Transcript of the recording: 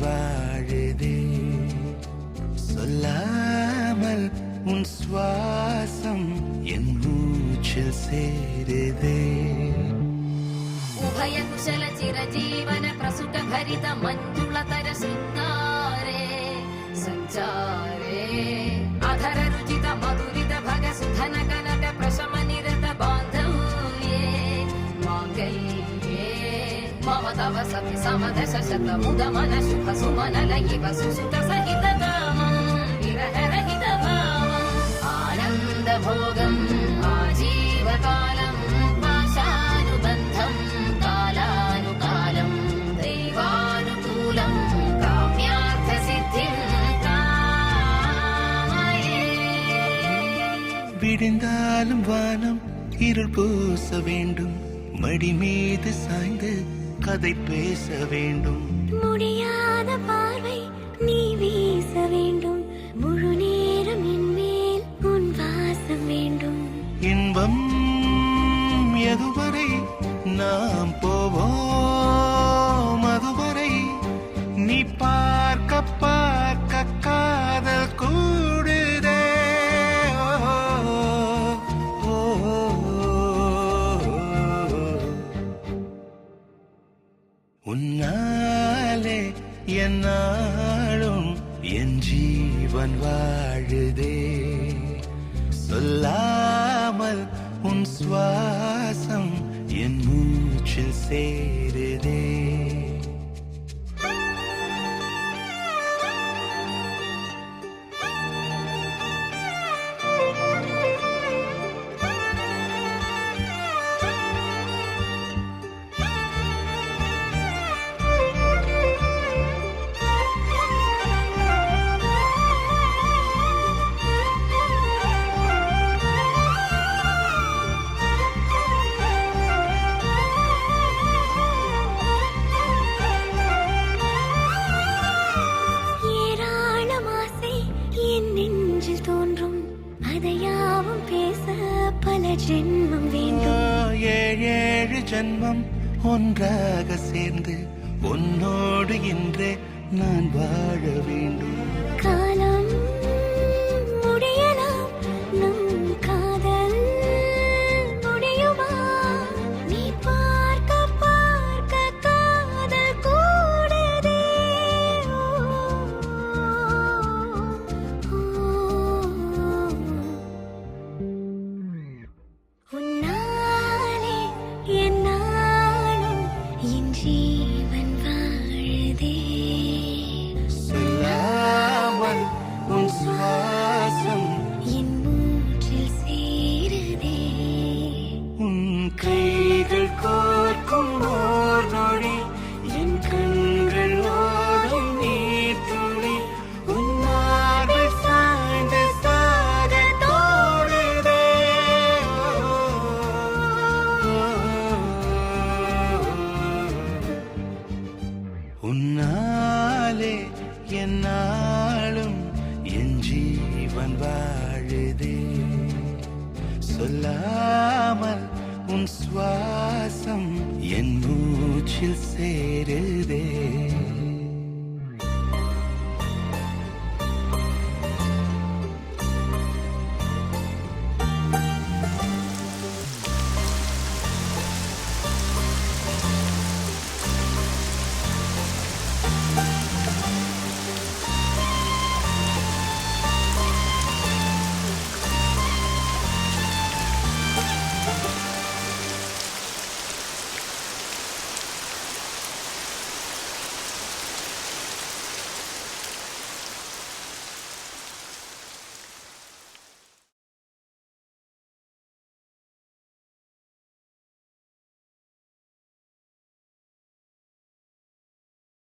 வாழுதே சொல்லாமல் உன் சுவாசம் என் மூச்சில் சேருதே उभय कुशल चिरजीवन प्रसुत भरित मञ्जुलतर शृङ्गारे सञ्चारे अधर रुचित मधुरित भग सुधन कनक प्रशम निरत बान्धव्ये माङ्गल्ये मम तव सति समदश शत मुद मन शुभ सुमन लयिव सुसुत सहित कामं विरह रहित भावम् आनन्द भोगम् आजीवकालम् पाशानुबन्धम् விடிந்தாலும் வானம் இருள் பூச வேண்டும் மடி மீது சாய்ந்து கதை பேச வேண்டும் முடியாத பார்வை நீ வீச வேண்டும் முழு நேரம் என் மேல் உன் வாசம் வேண்டும் இன்பம் எதுவரை நாம் போவோம் அதுவரை நீ பார்க்க பார்க்க காதல் கூடுதே உன்னாலே என்னாலும் என் ஜீவன் வாழுதே சொல்லாமல் உன் சுவாசம் என் மூச்சில் சேருதே ஜென்மம் வேண்டும் ஏழு ஜென்மம் ஒன்றாக சேர்ந்து உன்னோடு இன்றே நான் வாழ வேண்டும் காலம் முடியலாம் நம் காதல் முடியுமா நீ பார்க்க பார்க்க காதல் கூடுதே உன்னாலே என்னாலும் என் ஜீவன் வாழுதே சொல்லாமல் உன் சுவாசம் என் மூச்சில் சேருதே உன் கைகள் கோர்க்கும் ஓர் நொடி என் கண்கள் ஓடும் நீர் துளி உன்னார்கள் சாய்ந்து சாக தோடுதே உன்னாலே என்னாலும் என் ஜீவன் வாழுதே சொல்லாமல் உன் சுவாசம் என் மூச்சில் சேருதே